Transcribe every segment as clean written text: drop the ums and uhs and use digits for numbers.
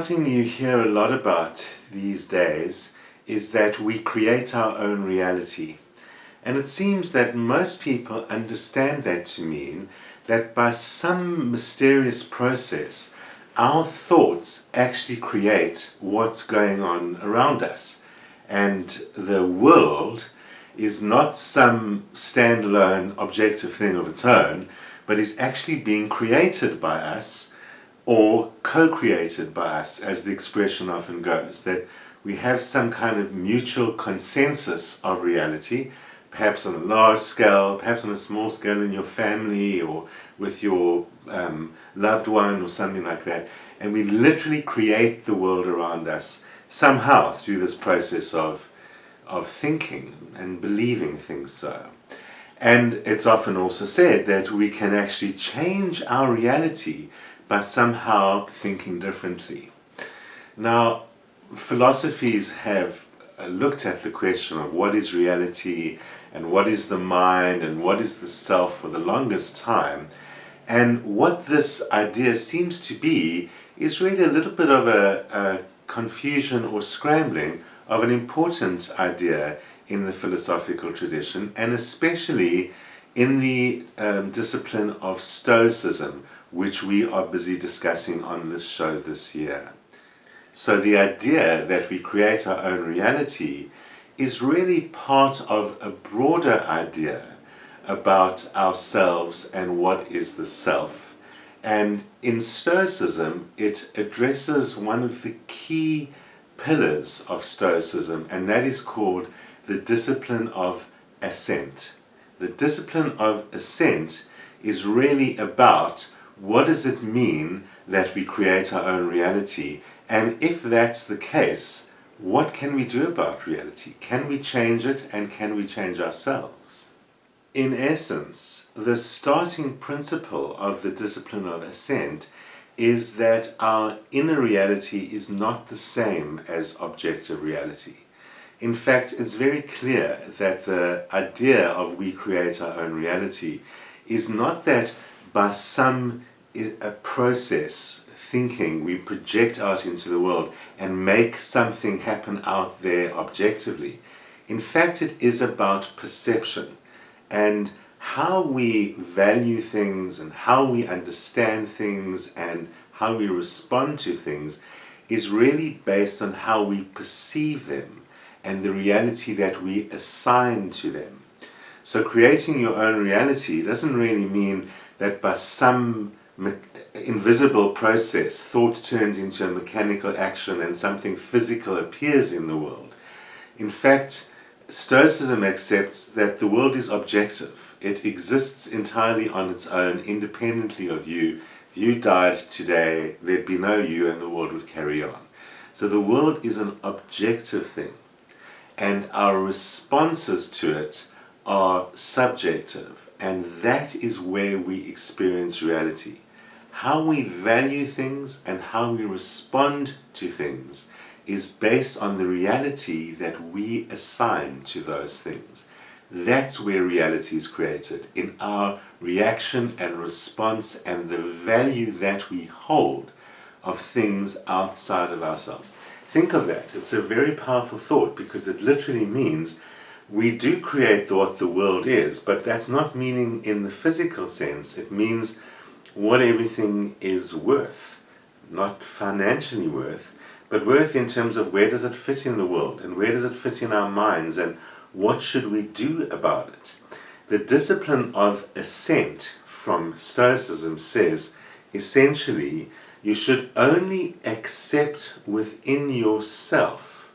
Something you hear a lot about these days is that we create our own reality. And it seems that most people understand that to mean that by some mysterious process, our thoughts actually create what's going on around us. And the world is not some standalone objective thing of its own, but is actually being created by us or co-created by us, as the expression often goes, that we have some kind of mutual consensus of reality, perhaps on a large scale, perhaps on a small scale in your family or with your loved one or something like that. And we literally create the world around us somehow through this process of thinking and believing things so. And it's often also said that we can actually change our reality by somehow thinking differently. Now, philosophies have looked at the question of what is reality and what is the mind and what is the self for the longest time. And what this idea seems to be is really a little bit of a confusion or scrambling of an important idea in the philosophical tradition, and especially in the discipline of Stoicism, which we are busy discussing on this show this year. So the idea that we create our own reality is really part of a broader idea about ourselves and what is the self. And in Stoicism, it addresses one of the key pillars of Stoicism, and that is called the discipline of assent. The discipline of assent is really about what does it mean that we create our own reality, and if that's the case, what can we do about reality? Can we change it, and can we change ourselves? In essence, the starting principle of the discipline of assent is that our inner reality is not the same as objective reality. In fact, it's very clear that the idea of we create our own reality is not that by some a process, thinking, we project out into the world and make something happen out there objectively. In fact, it is about perception and how we value things and how we understand things and how we respond to things is really based on how we perceive them and the reality that we assign to them. So creating your own reality doesn't really mean that by some invisible process thought turns into a mechanical action and something physical appears in the world. In fact, Stoicism accepts that the world is objective. It exists entirely on its own, independently of you. If you died today, there'd be no you and the world would carry on. So the world is an objective thing, and our responses to it are subjective, and that is where we experience reality. How we value things and how we respond to things is based on the reality that we assign to those things. That's where reality is created, in our reaction and response and the value that we hold of things outside of ourselves. Think of that. It's a very powerful thought because it literally means we do create what the world is, but that's not meaning in the physical sense. It means what everything is worth, not financially worth, but worth in terms of where does it fit in the world and where does it fit in our minds and what should we do about it. The discipline of assent from Stoicism says essentially you should only accept within yourself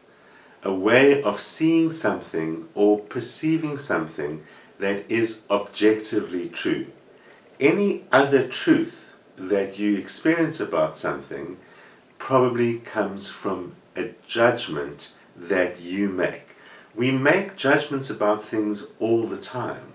a way of seeing something or perceiving something that is objectively true. Any other truth that you experience about something probably comes from a judgment that you make. We make judgments about things all the time.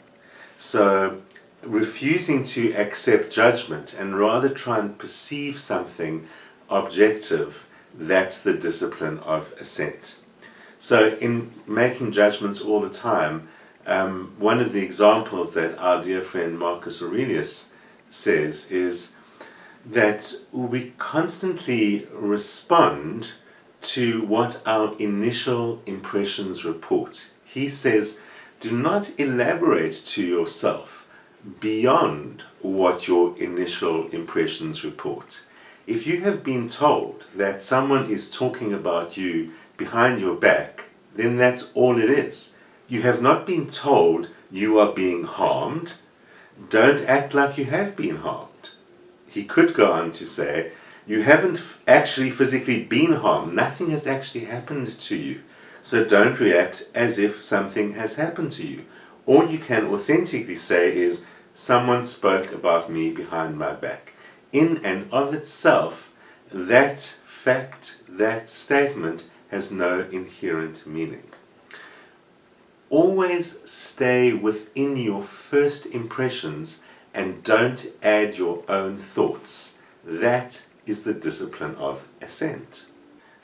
So refusing to accept judgment and rather try and perceive something objective, that's the discipline of assent. So in making judgments all the time, one of the examples that our dear friend Marcus Aurelius says is that we constantly respond to what our initial impressions report. He says, do not elaborate to yourself beyond what your initial impressions report. If you have been told that someone is talking about you behind your back, then that's all it is. You have not been told you are being harmed. Don't act like you have been harmed. He could go on to say, you haven't actually physically been harmed. Nothing has actually happened to you. So don't react as if something has happened to you. All you can authentically say is, someone spoke about me behind my back. In and of itself, that fact, that statement has no inherent meaning. Always stay within your first impressions and don't add your own thoughts. That is the discipline of assent.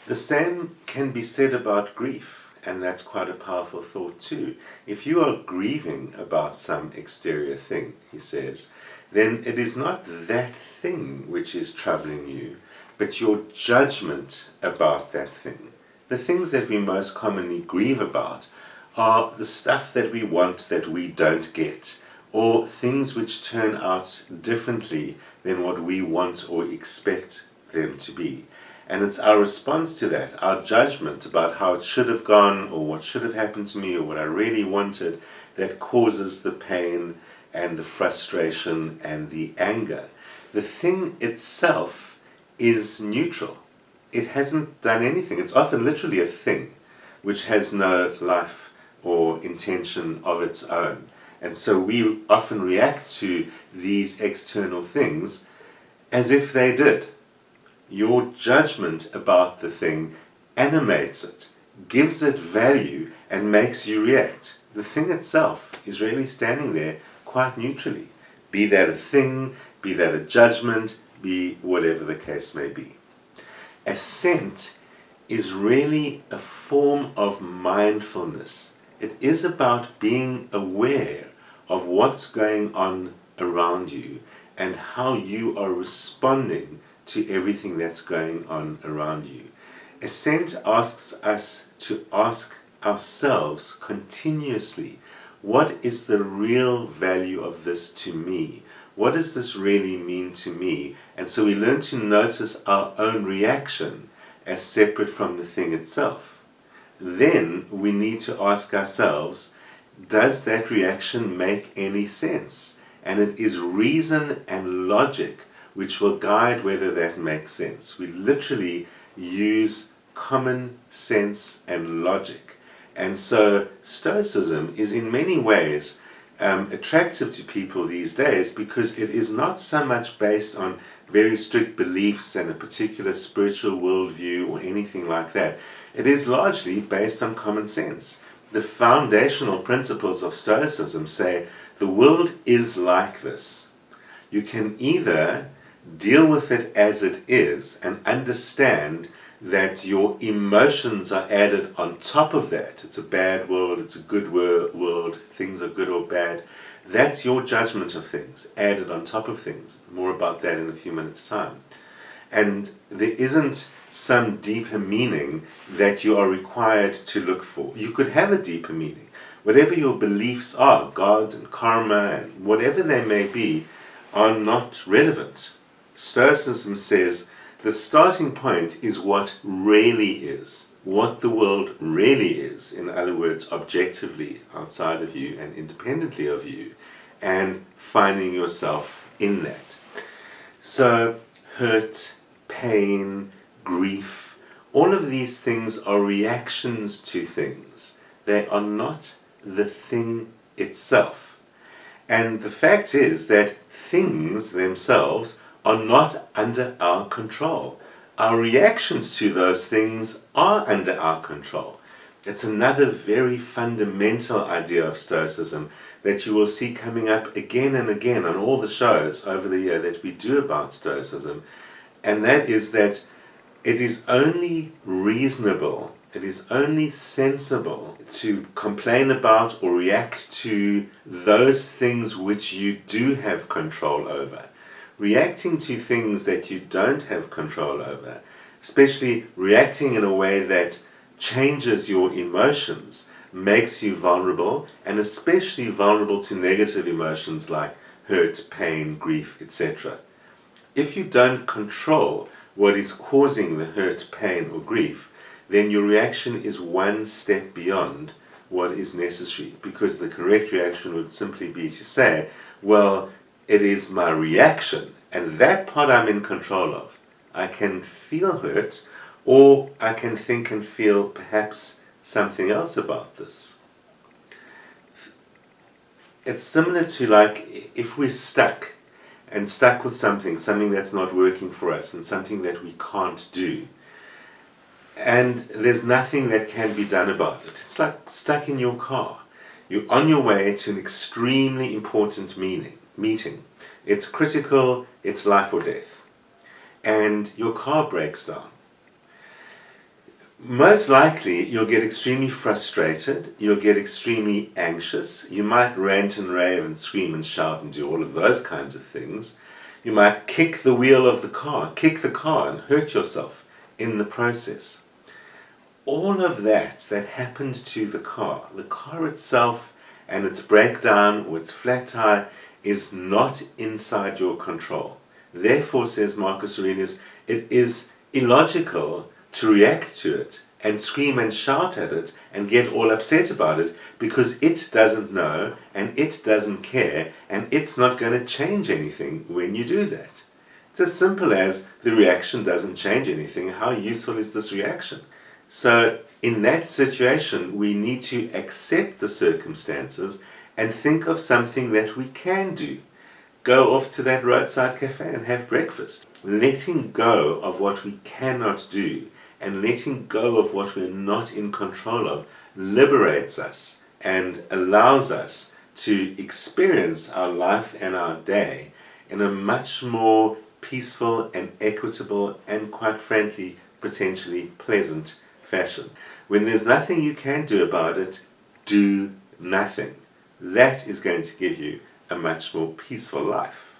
The same can be said about grief, and that's quite a powerful thought too. If you are grieving about some exterior thing, he says, then it is not that thing which is troubling you, but your judgment about that thing. The things that we most commonly grieve about are the stuff that we want that we don't get, or things which turn out differently than what we want or expect them to be. And it's our response to that, our judgment about how it should have gone, or what should have happened to me, or what I really wanted, that causes the pain and the frustration and the anger. The thing itself is neutral. It hasn't done anything. It's often literally a thing which has no life or intention of its own. And so we often react to these external things as if they did. Your judgment about the thing animates it, gives it value, and makes you react. The thing itself is really standing there quite neutrally. Be that a thing, be that a judgment, be whatever the case may be. Assent is really a form of mindfulness. It is about being aware of what's going on around you and how you are responding to everything that's going on around you. Assent asks us to ask ourselves continuously, what is the real value of this to me? What does this really mean to me? And so we learn to notice our own reaction as separate from the thing itself. Then we need to ask ourselves, does that reaction make any sense? And it is reason and logic which will guide whether that makes sense. We literally use common sense and logic. And so Stoicism is in many ways attractive to people these days because it is not so much based on very strict beliefs and a particular spiritual worldview or anything like that. It is largely based on common sense. The foundational principles of Stoicism say the world is like this. You can either deal with it as it is and understand that your emotions are added on top of that. It's a bad world, it's a good world, things are good or bad. That's your judgment of things, added on top of things. More about that in a few minutes' time. And there isn't some deeper meaning that you are required to look for. You could have a deeper meaning. Whatever your beliefs are, God and karma and whatever they may be, are not relevant. Stoicism says the starting point is what really is, what the world really is, in other words, objectively outside of you and independently of you, and finding yourself in that. So hurt, pain, grief, all of these things are reactions to things. They are not the thing itself. And the fact is that things themselves are not under our control. Our reactions to those things are under our control. It's another very fundamental idea of Stoicism that you will see coming up again and again on all the shows over the year that we do about Stoicism, and that is that it is only reasonable, it is only sensible to complain about or react to those things which you do have control over, reacting to things that you don't have control over, especially reacting in a way that changes your emotions, makes you vulnerable, and especially vulnerable to negative emotions like hurt, pain, grief, etc. If you don't control what is causing the hurt, pain, or grief, then your reaction is one step beyond what is necessary, because the correct reaction would simply be to say, well, it is my reaction, and that part I'm in control of. I can feel hurt, or I can think and feel perhaps something else about this. It's similar to like if we're stuck with something that's not working for us, and something that we can't do, and there's nothing that can be done about it. It's like stuck in your car. You're on your way to an extremely important meeting. It's critical, it's life or death. And your car breaks down. Most likely, you'll get extremely frustrated, you'll get extremely anxious, you might rant and rave and scream and shout and do all of those kinds of things. You might kick the wheel of the car, and hurt yourself in the process. All of that happened to the car itself and its breakdown or its flat tire is not inside your control. Therefore, says Marcus Aurelius, it is illogical to react to it and scream and shout at it and get all upset about it, because it doesn't know and it doesn't care, and it's not going to change anything when you do that. It's as simple as the reaction doesn't change anything. How useful is this reaction? So in that situation, we need to accept the circumstances and think of something that we can do. Go off to that roadside cafe and have breakfast. Letting go of what we cannot do and letting go of what we're not in control of liberates us and allows us to experience our life and our day in a much more peaceful and equitable and, quite frankly, potentially pleasant fashion. When there's nothing you can do about it, do nothing. That is going to give you a much more peaceful life.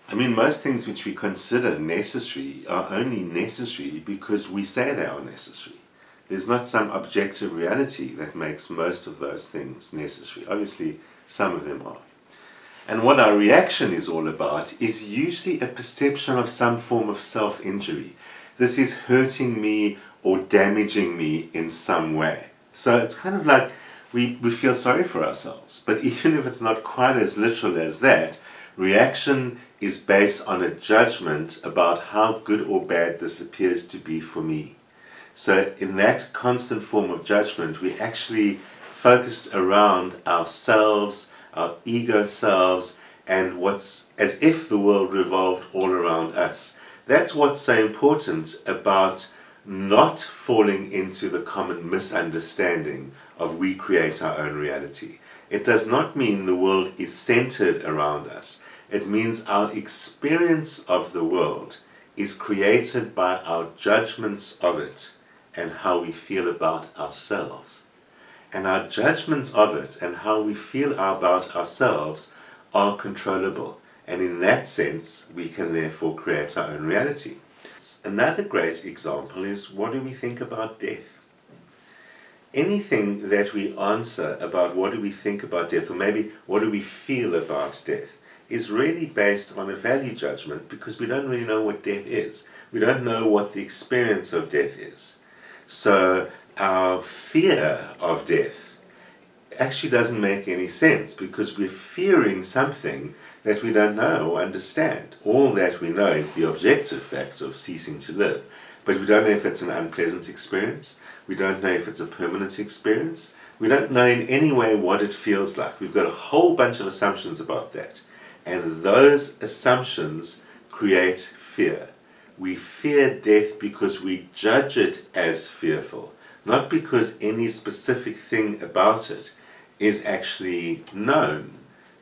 I mean, most things which we consider necessary are only necessary because we say they are necessary. There's not some objective reality that makes most of those things necessary. Obviously, some of them are. And what our reaction is all about is usually a perception of some form of self-injury. This is hurting me or damaging me in some way. So it's kind of like we feel sorry for ourselves. But even if it's not quite as literal as that, reaction is based on a judgment about how good or bad this appears to be for me. So in that constant form of judgment, we actually focused around ourselves, our ego selves, and what's as if the world revolved all around us. That's what's so important about not falling into the common misunderstanding of we create our own reality. It does not mean the world is centered around us. It means our experience of the world is created by our judgments of it and how we feel about ourselves. And our judgments of it and how we feel about ourselves are controllable. And in that sense, we can therefore create our own reality. Another great example is, what do we think about death? Anything that we answer about what do we think about death, or maybe what do we feel about death, is really based on a value judgment, because we don't really know what death is. We don't know what the experience of death is. So our fear of death actually doesn't make any sense, because we're fearing something that we don't know or understand. All that we know is the objective fact of ceasing to live, but we don't know if it's an unpleasant experience. We don't know if it's a permanent experience. We don't know in any way what it feels like. We've got a whole bunch of assumptions about that, and those assumptions create fear. We fear death because we judge it as fearful, not because any specific thing about it is actually known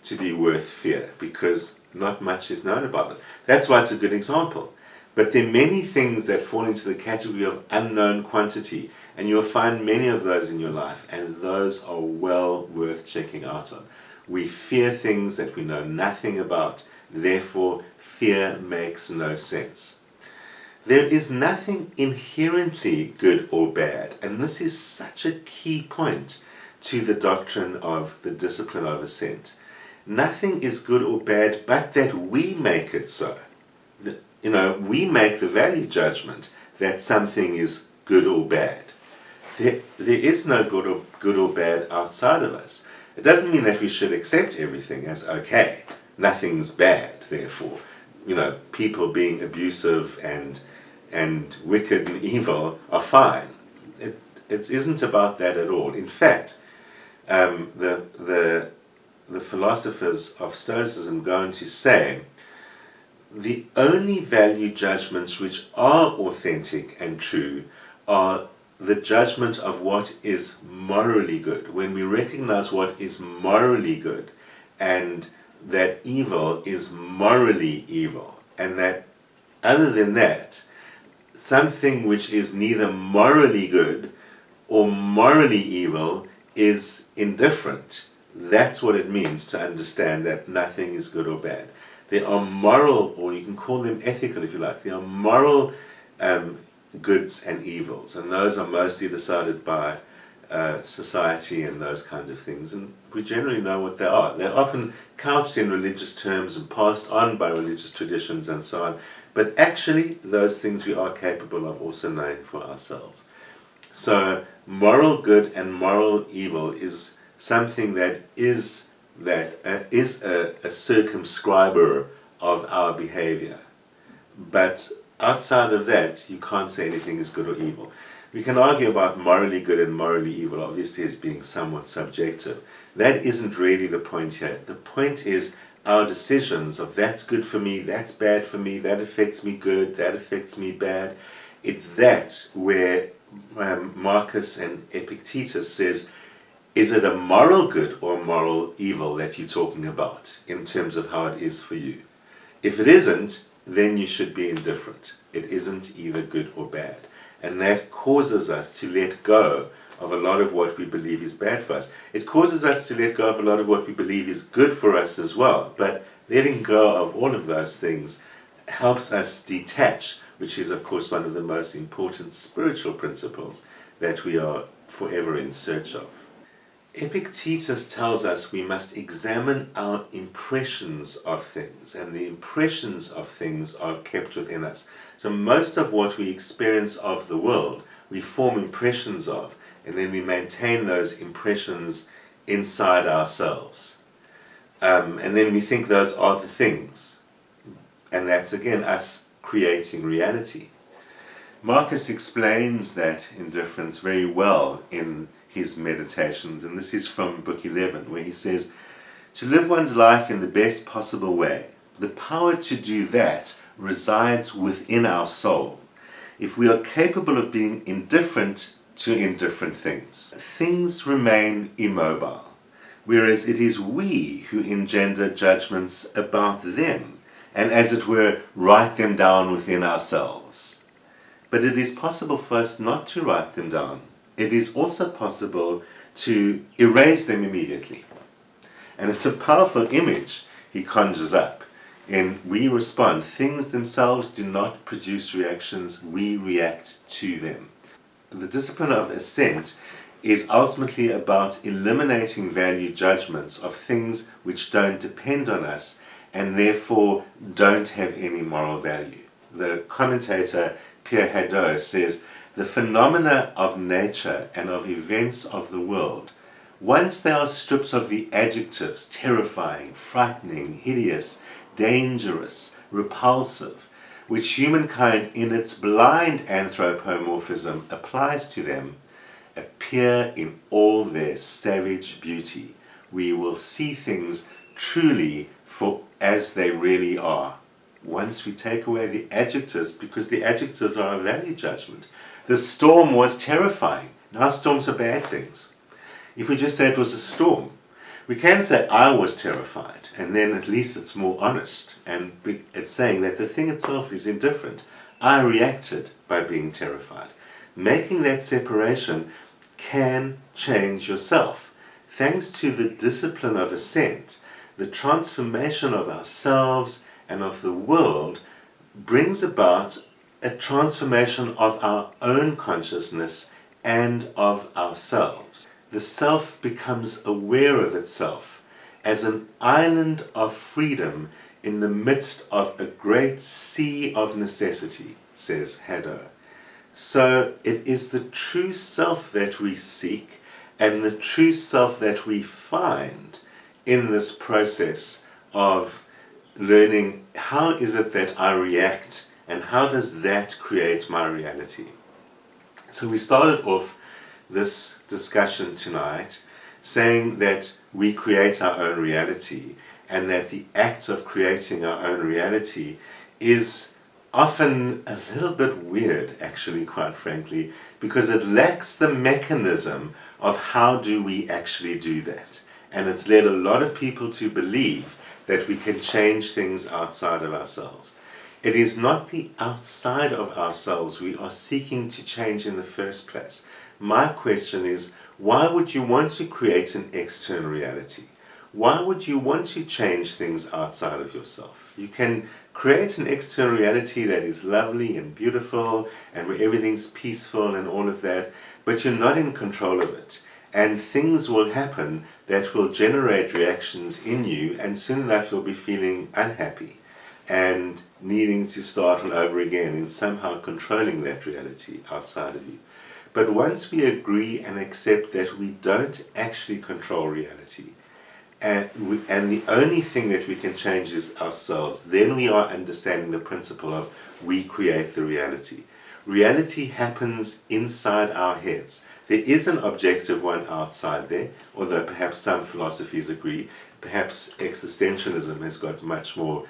to be worth fear, because not much is known about it. That's why it's a good example. But there are many things that fall into the category of unknown quantity, and you'll find many of those in your life, and those are well worth checking out on. We fear things that we know nothing about, therefore fear makes no sense. There is nothing inherently good or bad, and this is such a key point to the doctrine of the discipline of assent. Nothing is good or bad, but that we make it so. We make the value judgment that something is good or bad. There is no good or bad outside of us. It doesn't mean that we should accept everything as okay. Nothing's bad, therefore. People being abusive and wicked and evil are fine. It isn't about that at all. In fact, the philosophers of Stoicism go on to say the only value judgments which are authentic and true are the judgment of what is morally good. When we recognize what is morally good and that evil is morally evil, and that other than that, something which is neither morally good or morally evil is indifferent. That's what it means to understand that nothing is good or bad. There are moral, or you can call them ethical if you like, there are moral goods and evils, and those are mostly decided by society and those kinds of things, and we generally know what they are. They're often couched in religious terms and passed on by religious traditions and so on, but actually those things we are capable of also knowing for ourselves. So moral good and moral evil is something that is a circumscriber of our behavior. But outside of that, you can't say anything is good or evil. We can argue about morally good and morally evil, obviously, as being somewhat subjective. That isn't really the point here. The point is our decisions of that's good for me, that's bad for me, that affects me good, that affects me bad. It's that where Marcus and Epictetus says, is it a moral good or moral evil that you're talking about in terms of how it is for you? If it isn't, then you should be indifferent. It isn't either good or bad. And that causes us to let go of a lot of what we believe is bad for us. It causes us to let go of a lot of what we believe is good for us as well. But letting go of all of those things helps us detach, which is, of course, one of the most important spiritual principles that we are forever in search of. Epictetus tells us we must examine our impressions of things, and the impressions of things are kept within us. So most of what we experience of the world, we form impressions of, and then we maintain those impressions inside ourselves. And then we think those are the things. And that's, again, us creating reality. Marcus explains that indifference very well in his meditations, and this is from book 11, where he says, to live one's life in the best possible way, the power to do that resides within our soul. If we are capable of being indifferent to indifferent things, things remain immobile, whereas it is we who engender judgments about them, and as it were, write them down within ourselves. But it is possible for us not to write them down. It is also possible to erase them immediately. And it's a powerful image he conjures up. And we respond. Things themselves do not produce reactions, we react to them. The discipline of assent is ultimately about eliminating value judgments of things which don't depend on us and therefore don't have any moral value. The commentator Pierre Hadot says, the phenomena of nature and of events of the world, once they are strips of the adjectives terrifying, frightening, hideous, dangerous, repulsive, which humankind in its blind anthropomorphism applies to them, appear in all their savage beauty. We will see things truly for as they really are. Once we take away the adjectives, because the adjectives are a value judgment. The storm was terrifying. Now storms are bad things. If we just say it was a storm, we can say I was terrified, and then at least it's more honest, and it's saying that the thing itself is indifferent. I reacted by being terrified. Making that separation can change yourself. Thanks to the discipline of assent, the transformation of ourselves and of the world brings about a transformation of our own consciousness and of ourselves. The self becomes aware of itself as an island of freedom in the midst of a great sea of necessity, says Haddo. So it is the true self that we seek and the true self that we find in this process of learning how is it that I react and how does that create my reality. So we started off this discussion tonight saying that we create our own reality and that the act of creating our own reality is often a little bit weird, actually, quite frankly, because it lacks the mechanism of how do we actually do that. And it's led a lot of people to believe that we can change things outside of ourselves. It is not the outside of ourselves we are seeking to change in the first place. My question is, why would you want to create an external reality? Why would you want to change things outside of yourself? You can create an external reality that is lovely and beautiful and where everything's peaceful and all of that, but you're not in control of it. And things will happen that will generate reactions in you, and soon enough you'll be feeling unhappy and needing to start all over again in somehow controlling that reality outside of you. But once we agree and accept that we don't actually control reality, and the only thing that we can change is ourselves, then we are understanding the principle of we create the reality. Reality happens inside our heads. There is an objective one outside there, although perhaps some philosophies agree. Perhaps existentialism has got much more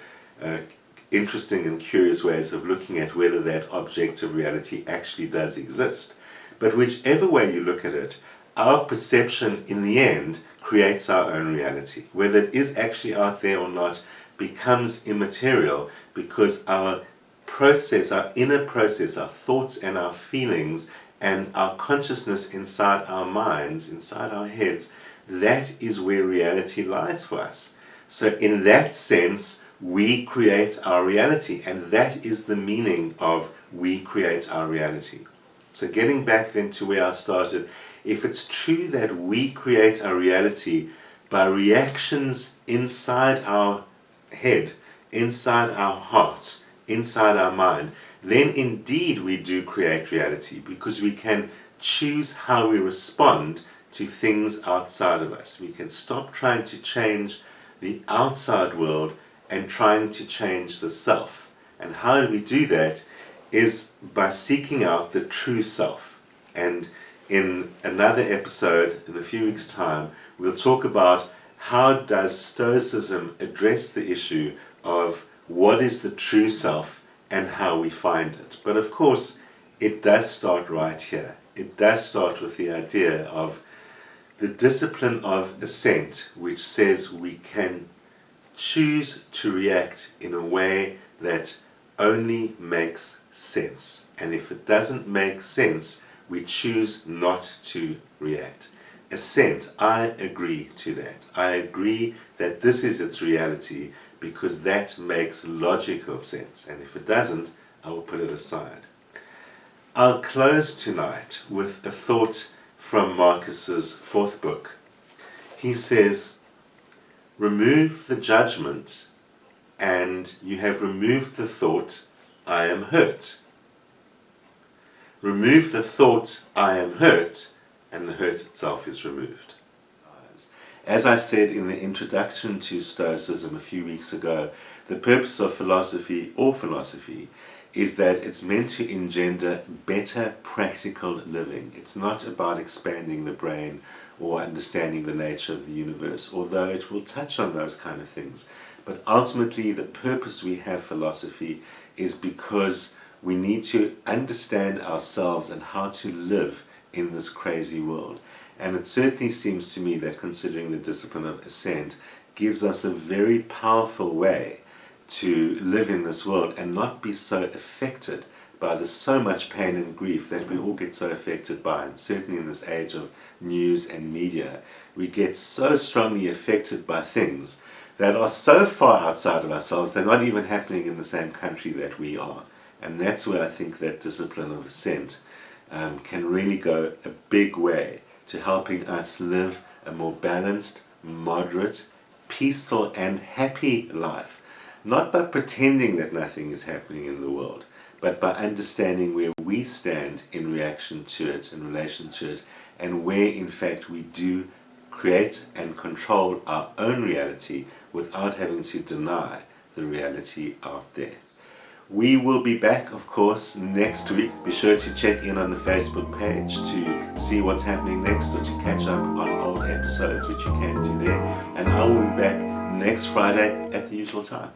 interesting and curious ways of looking at whether that objective reality actually does exist. But whichever way you look at it, our perception in the end creates our own reality. Whether it is actually out there or not becomes immaterial, because our process, our inner process, our thoughts and our feelings and our consciousness inside our minds, inside our heads, that is where reality lies for us. So in that sense, we create our reality, and that is the meaning of we create our reality. So getting back then to where I started, if it's true that we create our reality by reactions inside our head, inside our heart, inside our mind, then indeed we do create reality, because we can choose how we respond to things outside of us. We can stop trying to change the outside world and trying to change the self. And how do we do that? Is by seeking out the true self. And in another episode, in a few weeks' time, we'll talk about how does Stoicism address the issue of what is the true self and how we find it. But of course, it does start right here. It does start with the idea of the discipline of assent, which says we can choose to react in a way that only makes sense. And if it doesn't make sense, we choose not to react. Assent, I agree to that. I agree that this is its reality because that makes logical sense. And if it doesn't, I will put it aside. I'll close tonight with a thought from Marcus's fourth book. He says, remove the judgment and you have removed the thought, I am hurt. Remove the thought, I am hurt, and the hurt itself is removed. As I said in the introduction to Stoicism a few weeks ago, the purpose of philosophy, or philosophy, is that it's meant to engender better practical living. It's not about expanding the brain or understanding the nature of the universe, although it will touch on those kind of things. But ultimately, the purpose we have philosophy is because we need to understand ourselves and how to live in this crazy world. And it certainly seems to me that considering the discipline of assent gives us a very powerful way to live in this world and not be so affected by the so much pain and grief that we all get so affected by. And certainly in this age of news and media, we get so strongly affected by things that are so far outside of ourselves, they're not even happening in the same country that we are. And that's where I think that discipline of assent can really go a big way to helping us live a more balanced, moderate, peaceful and happy life. Not by pretending that nothing is happening in the world, but by understanding where we stand in reaction to it, in relation to it, and where in fact we do create and control our own reality without having to deny the reality out there. We will be back, of course, next week. Be sure to check in on the Facebook page to see what's happening next, or to catch up on old episodes, which you can do there. And I will be back next Friday at the usual time.